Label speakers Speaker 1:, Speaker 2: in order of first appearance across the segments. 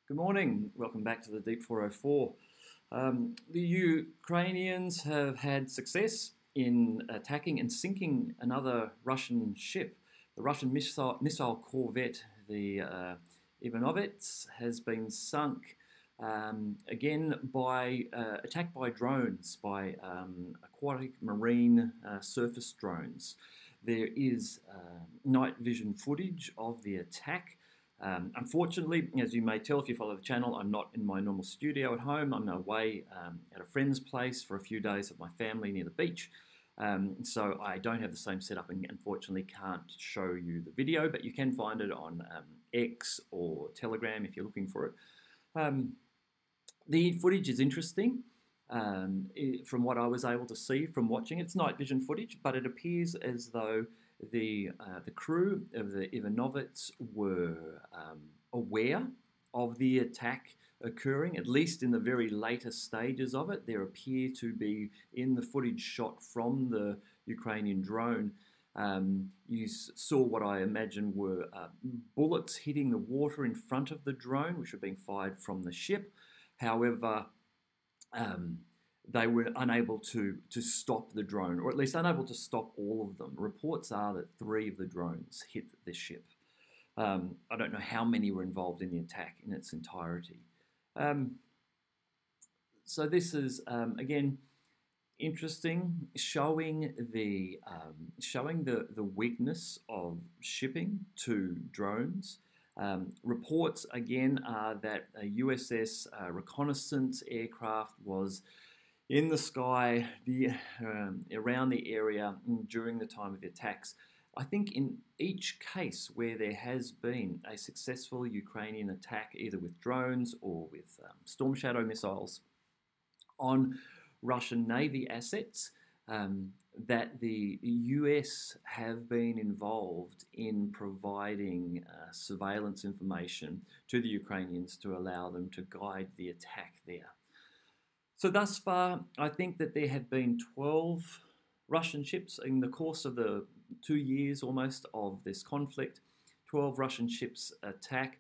Speaker 1: Good morning. Welcome back to the Deep 404. The Ukrainians have had success in attacking and sinking another Russian ship. The Russian missile corvette, the Ivanovets, has been sunk again by attacked by drones, by aquatic marine surface drones. There is night vision footage of the attack. Unfortunately, as you may tell if you follow the channel, I'm not in my normal studio at home. I'm away at a friend's place for a few days with my family near the beach. So I don't have the same setup and unfortunately can't show you the video, but you can find it on X or Telegram if you're looking for it. The footage is interesting. From what I was able to see from watching, it's night vision footage, but it appears as though the crew of the Ivanovets were aware of the attack occurring, at least in the very latest stages of it. There appear to be, in the footage shot from the Ukrainian drone, you saw what I imagine were bullets hitting the water in front of the drone, which were being fired from the ship. However, they were unable to stop the drone, or at least unable to stop all of them. Reports are that 3 of the drones hit the ship. I don't know how many were involved in the attack in its entirety. So this is, again, interesting, showing the weakness of shipping to drones. Reports, again, are that a USS Reconnaissance aircraft was in the sky around the area during the time of the attacks. I think in each case where there has been a successful Ukrainian attack, either with drones or with Storm Shadow missiles on Russian Navy assets, that the US have been involved in providing surveillance information to the Ukrainians to allow them to guide the attack there. So thus far, I think that there have been 12 Russian ships in the course of the 2 years almost of this conflict. 12 Russian ships attack,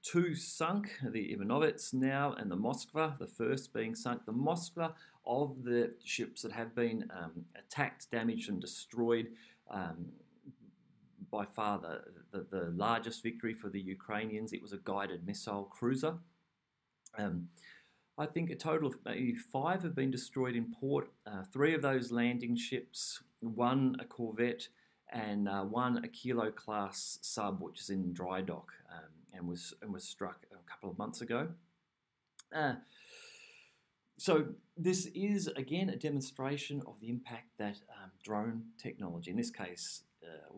Speaker 1: 2 sunk, the Ivanovets now and the Moskva, the first being sunk. The Moskva, of the ships that have been attacked, damaged and destroyed, by far the largest victory for the Ukrainians. It was a guided missile cruiser. I think a total of maybe 5 have been destroyed in port. 3 of those landing ships, 1 a corvette and 1 a kilo-class sub, which is in dry dock and was struck a couple of months ago. So this is, again, a demonstration of the impact that drone technology, in this case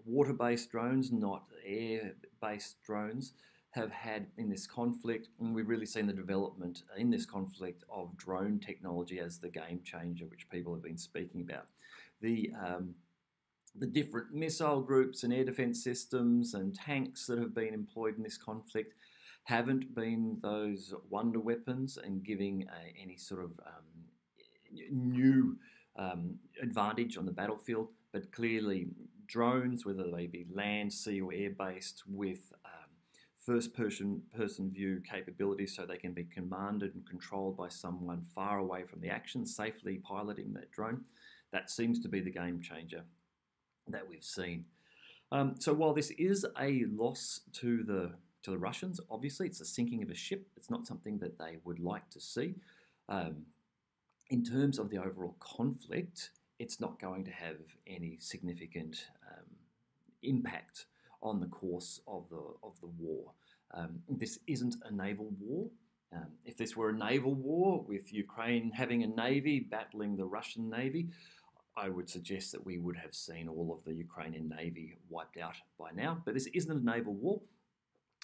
Speaker 1: water-based drones, not air-based drones, have had in this conflict. And we've really seen the development in this conflict of drone technology as the game changer, which people have been speaking about. The different missile groups and air defense systems and tanks that have been employed in this conflict haven't been those wonder weapons and giving any sort of new advantage on the battlefield, but clearly drones, whether they be land, sea or air-based, with first-person view capabilities, so they can be commanded and controlled by someone far away from the action, safely piloting that drone. That seems to be the game changer that we've seen. So while this is a loss to the Russians, obviously it's a sinking of a ship. It's not something that they would like to see. In terms of the overall conflict, it's not going to have any significant impact on the course of the war. This isn't a naval war. If this were a naval war with Ukraine having a navy battling the Russian navy, I would suggest that we would have seen all of the Ukrainian navy wiped out by now. But this isn't a naval war.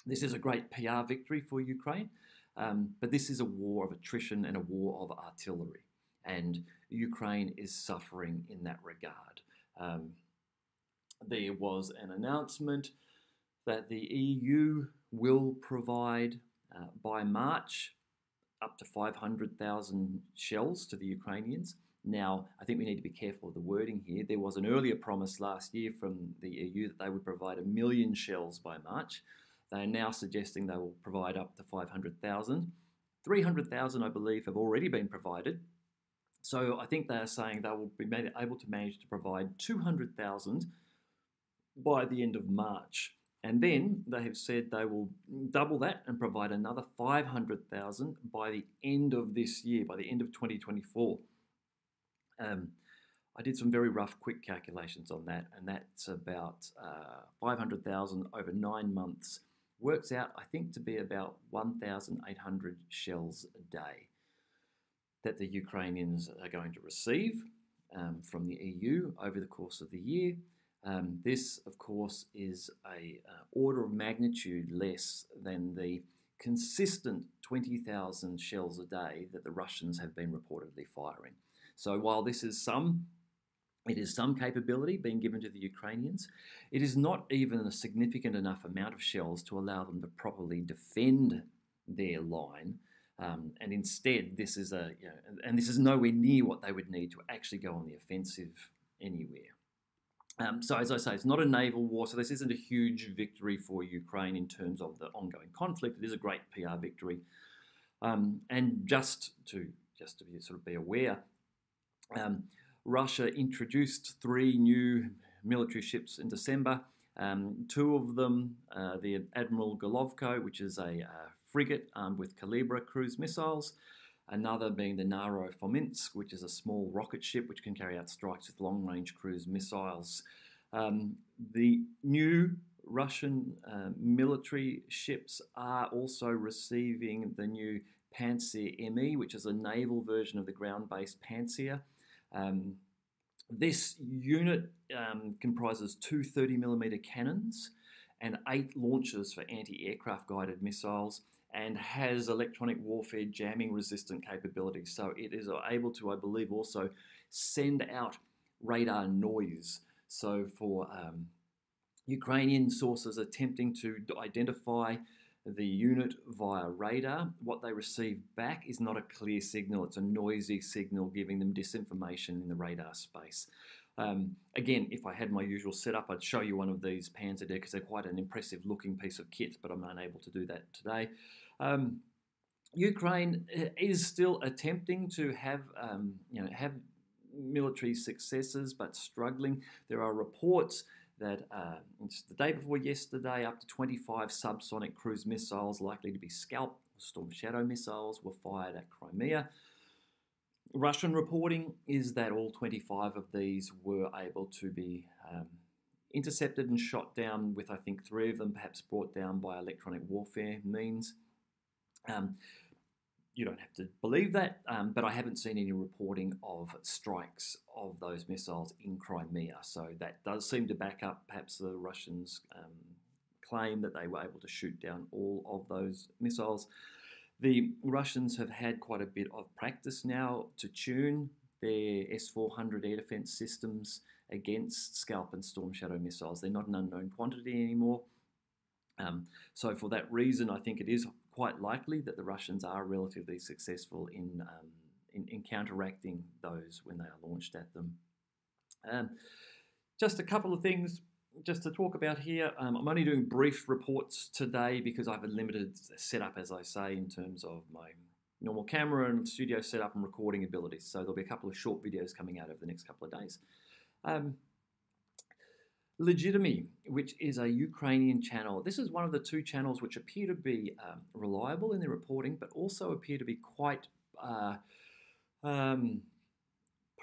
Speaker 1: This is a great PR victory for Ukraine, but this is a war of attrition and a war of artillery, and Ukraine is suffering in that regard. There was an announcement that the EU will provide by March up to 500,000 shells to the Ukrainians. Now, I think we need to be careful of the wording here. There was an earlier promise last year from the EU that they would provide 1 million shells by March. They are now suggesting they will provide up to 500,000. 300,000, I believe, have already been provided. So I think they are saying they will be able to manage to provide 200,000 by the end of March. And then they have said they will double that and provide another 500,000 by the end of this year, by the end of 2024. I did some very rough, quick calculations on that, and that's about 500,000 over 9 months. Works out, I think, to be about 1,800 shells a day that the Ukrainians are going to receive from the EU over the course of the year. This, of course, is a order of magnitude less than the consistent 20,000 shells a day that the Russians have been reportedly firing. So while this is it is some capability being given to the Ukrainians, it is not even a significant enough amount of shells to allow them to properly defend their line. And instead, this is this is nowhere near what they would need to actually go on the offensive anywhere. So as I say, it's not a naval war, so this isn't a huge victory for Ukraine in terms of the ongoing conflict. It is a great PR victory. And just to sort of be aware, Russia introduced 3 new military ships in December. 2 of them, the Admiral Golovko, which is a frigate armed with Kalibra cruise missiles, another being the Naro Fominsk, which is a small rocket ship which can carry out strikes with long-range cruise missiles. The new Russian military ships are also receiving the new Pantsir ME, which is a naval version of the ground-based Pantsir. This unit comprises 2 30mm cannons and 8 launchers for anti-aircraft guided missiles, and has electronic warfare jamming resistant capabilities. So it is able to, I believe, also send out radar noise. So for Ukrainian sources attempting to identify the unit via radar, what they receive back is not a clear signal. It's a noisy signal giving them disinformation in the radar space. Again, if I had my usual setup, I'd show you one of these Panzer because they're quite an impressive looking piece of kit, but I'm unable to do that today. Ukraine is still attempting to have military successes, but struggling. There are reports that the day before yesterday, up to 25 subsonic cruise missiles likely to be Scalp Storm Shadow missiles were fired at Crimea. Russian reporting is that all 25 of these were able to be intercepted and shot down, with I think 3 of them perhaps brought down by electronic warfare means. You don't have to believe that, but I haven't seen any reporting of strikes of those missiles in Crimea. So that does seem to back up perhaps the Russians' claim that they were able to shoot down all of those missiles. The Russians have had quite a bit of practice now to tune their S-400 air defense systems against Scalp and Storm Shadow missiles. They're not an unknown quantity anymore. So for that reason, I think it is quite likely that the Russians are relatively successful in counteracting those when they are launched at them. Just a couple of things just to talk about here. I'm only doing brief reports today because I have a limited setup, as I say, in terms of my normal camera and studio setup and recording abilities. So there'll be a couple of short videos coming out over the next couple of days. Legitimy, which is a Ukrainian channel. This is one of the 2 channels which appear to be reliable in their reporting, but also appear to be quite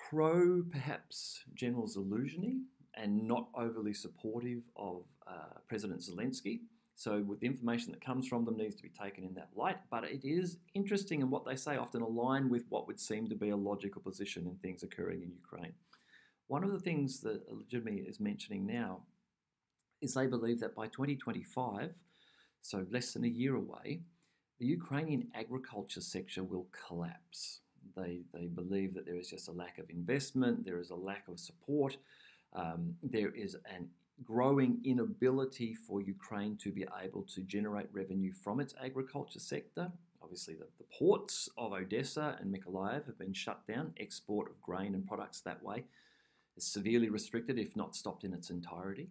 Speaker 1: pro, perhaps, General Zaluzhny, and not overly supportive of President Zelensky. So with the information that comes from them needs to be taken in that light. But it is interesting, and what they say often align with what would seem to be a logical position in things occurring in Ukraine. One of the things that Legitimy is mentioning now is they believe that by 2025, so less than a year away, the Ukrainian agriculture sector will collapse. They believe that there is just a lack of investment, there is a lack of support, there is an growing inability for Ukraine to be able to generate revenue from its agriculture sector. Obviously, the ports of Odessa and Mykolaiv have been shut down. Export of grain and products that way is severely restricted, if not stopped in its entirety.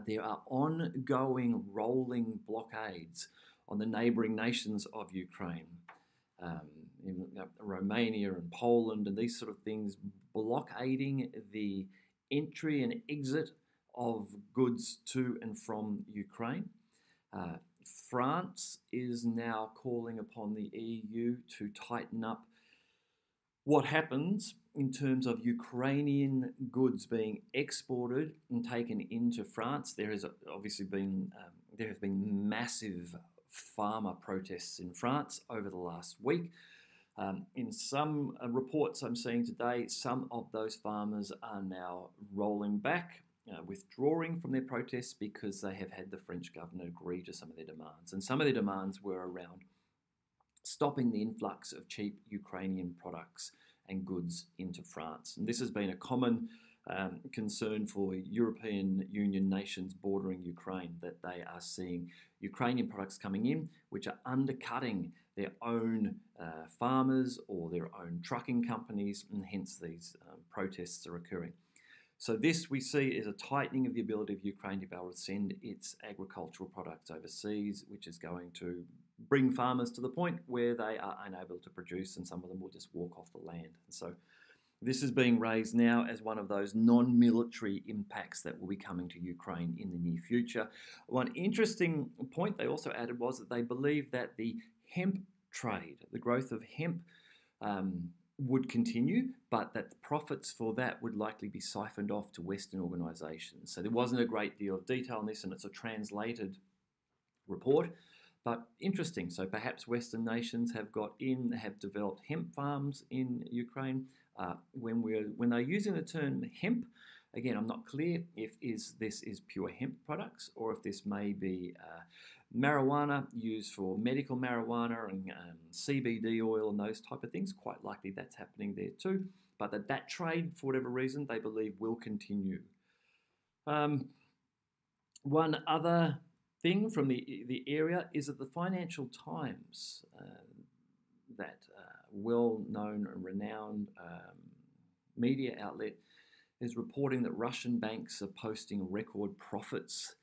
Speaker 1: There are ongoing rolling blockades on the neighbouring nations of Ukraine, in Romania and Poland and these sort of things, blockading the entry and exit of goods to and from Ukraine. France is now calling upon the EU to tighten up what happens in terms of Ukrainian goods being exported and taken into France. There has obviously been there have been massive farmer protests in France over the last week. In some reports I'm seeing today, some of those farmers are now rolling back, withdrawing from their protests because they have had the French government agree to some of their demands. And some of their demands were around stopping the influx of cheap Ukrainian products and goods into France. And this has been a common concern for European Union nations bordering Ukraine, that they are seeing Ukrainian products coming in which are undercutting their own farmers or their own trucking companies, and hence these protests are occurring. So this we see is a tightening of the ability of Ukraine to be able to send its agricultural products overseas, which is going to bring farmers to the point where they are unable to produce, and some of them will just walk off the land. And so this is being raised now as one of those non-military impacts that will be coming to Ukraine in the near future. One interesting point they also added was that they believe that the hemp trade, the growth of hemp, would continue, but that the profits for that would likely be siphoned off to Western organisations. So there wasn't a great deal of detail on this, and it's a translated report, but interesting. So perhaps Western nations have developed hemp farms in Ukraine. When they're using the term hemp, again, I'm not clear if this is pure hemp products or if this may be marijuana used for medical marijuana and CBD oil and those type of things. Quite likely that's happening there too. But that trade, for whatever reason, they believe will continue. One other thing from the area is that the Financial Times, that well-known and renowned media outlet, is reporting that Russian banks are posting record profits,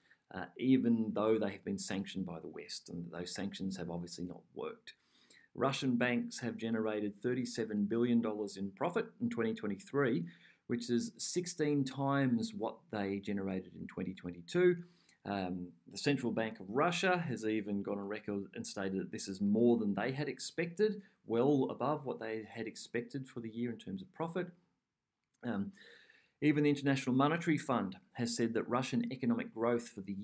Speaker 1: even though they have been sanctioned by the West, and those sanctions have obviously not worked. Russian banks have generated $37 billion in profit in 2023, which is 16 times what they generated in 2022. The Central Bank of Russia has even gone on record and stated that this is more than they had expected, well above what they had expected for the year in terms of profit. Even the International Monetary Fund has said that Russian economic growth for the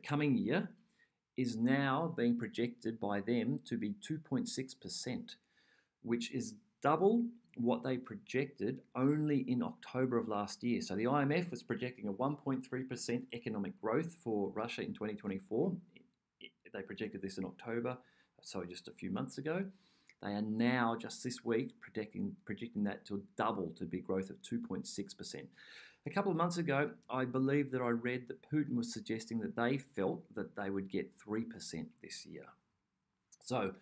Speaker 1: coming year, is now being projected by them to be 2.6%, which is double what they projected only in October of last year. So the IMF was projecting a 1.3% economic growth for Russia in 2024. They projected this in October, so just a few months ago. They are now, just this week, predicting that to double, to be growth of 2.6%. A couple of months ago, I believe that I read that Putin was suggesting that they felt that they would get 3% this year. So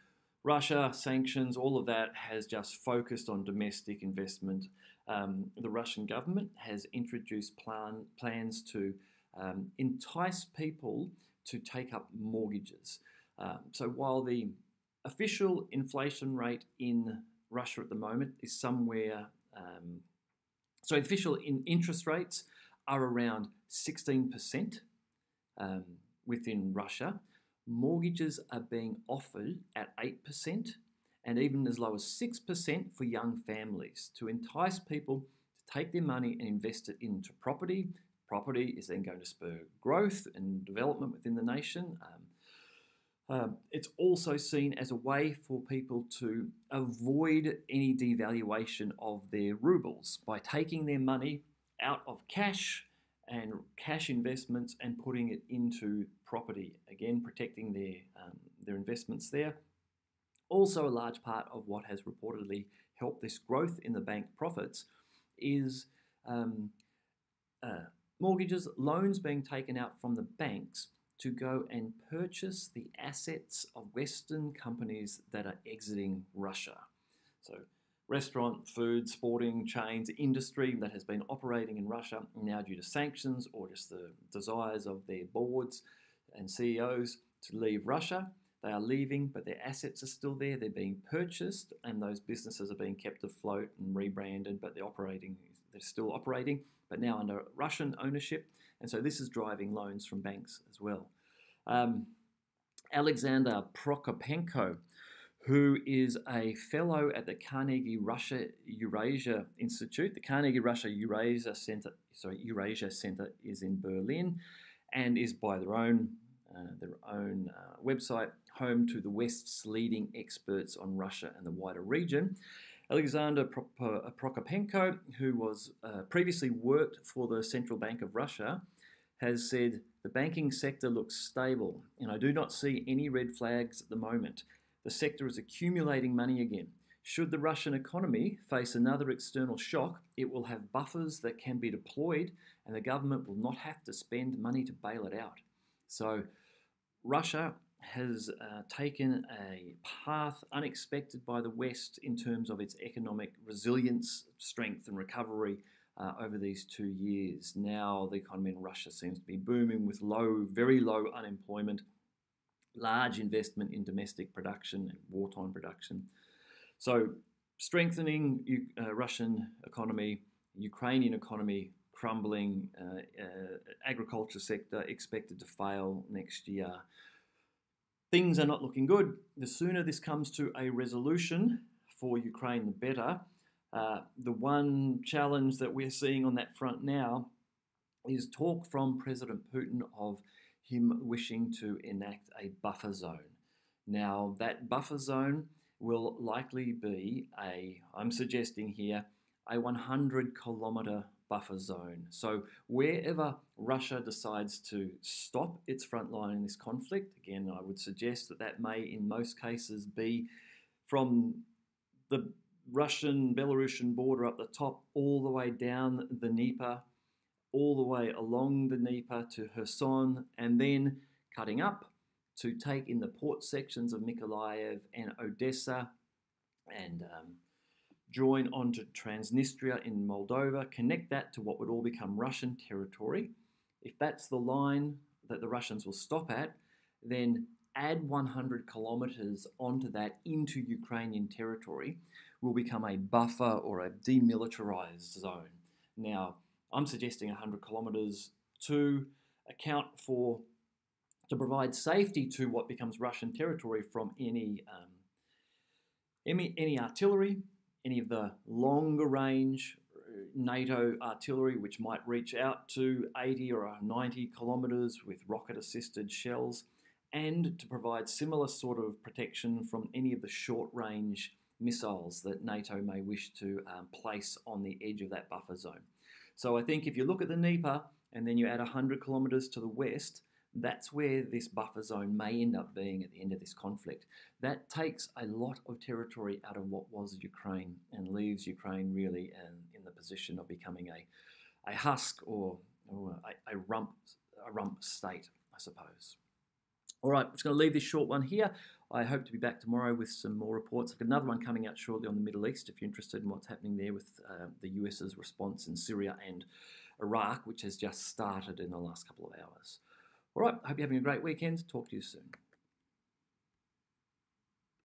Speaker 1: Russia, sanctions, all of that has just focused on domestic investment. The Russian government has introduced plans to entice people to take up mortgages. So while the official inflation rate in Russia at the moment is somewhere, official interest rates are around 16% within Russia. Mortgages are being offered at 8% and even as low as 6% for young families to entice people to take their money and invest it into property. Property is then going to spur growth and development within the nation. It's also seen as a way for people to avoid any devaluation of their rubles by taking their money out of cash and cash investments and putting it into property, again protecting their investments there. Also, a large part of what has reportedly helped this growth in the bank profits is mortgages, loans being taken out from the banks to go and purchase the assets of Western companies that are exiting Russia. So restaurant, food, sporting chains, industry that has been operating in Russia now due to sanctions or just the desires of their boards and CEOs to leave Russia. They are leaving, but their assets are still there. They're being purchased, and those businesses are being kept afloat and rebranded, but they're still operating, but now under Russian ownership. And so this is driving loans from banks as well. Alexander Prokopenko, who is a fellow at the Carnegie Russia Eurasia Institute. The Carnegie Russia Eurasia Center is in Berlin and is by their own website home to the West's leading experts on Russia and the wider region. Alexander Prokopenko, who was previously worked for the Central Bank of Russia, has said, "The banking sector looks stable, and I do not see any red flags at the moment. The sector is accumulating money again. Should the Russian economy face another external shock, it will have buffers that can be deployed, and the government will not have to spend money to bail it out." So Russia has taken a path unexpected by the West in terms of its economic resilience, strength and recovery over these 2 years. Now the economy in Russia seems to be booming with very low unemployment, large investment in domestic production and wartime production. So strengthening Russian economy, Ukrainian economy crumbling, agriculture sector expected to fail next year. Things are not looking good. The sooner this comes to a resolution for Ukraine, the better. The one challenge that we're seeing on that front now is talk from President Putin of him wishing to enact a buffer zone. Now, that buffer zone will likely be I'm suggesting here, a 100-kilometre buffer zone. So wherever Russia decides to stop its front line in this conflict, again, I would suggest that may in most cases be from the Russian-Belarusian border up the top all the way down the Dnieper, all the way along the Dnieper to Kherson, and then cutting up to take in the port sections of Mykolaiv and Odessa and join onto Transnistria in Moldova, connect that to what would all become Russian territory. If that's the line that the Russians will stop at, then add 100 kilometres onto that into Ukrainian territory will become a buffer or a demilitarized zone. Now, I'm suggesting 100 kilometres to provide safety to what becomes Russian territory from any artillery, any of the longer range NATO artillery, which might reach out to 80 or 90 kilometres with rocket-assisted shells, and to provide similar sort of protection from any of the short-range missiles that NATO may wish to place on the edge of that buffer zone. So I think if you look at the Dnieper and then you add 100 kilometres to the west, that's where this buffer zone may end up being at the end of this conflict. That takes a lot of territory out of what was Ukraine and leaves Ukraine really in the position of becoming a husk or a rump state, I suppose. All right, I'm just going to leave this short one here. I hope to be back tomorrow with some more reports. I've got another one coming out shortly on the Middle East if you're interested in what's happening there with the US's response in Syria and Iraq, which has just started in the last couple of hours. All right, I hope you're having a great weekend. Talk to you soon.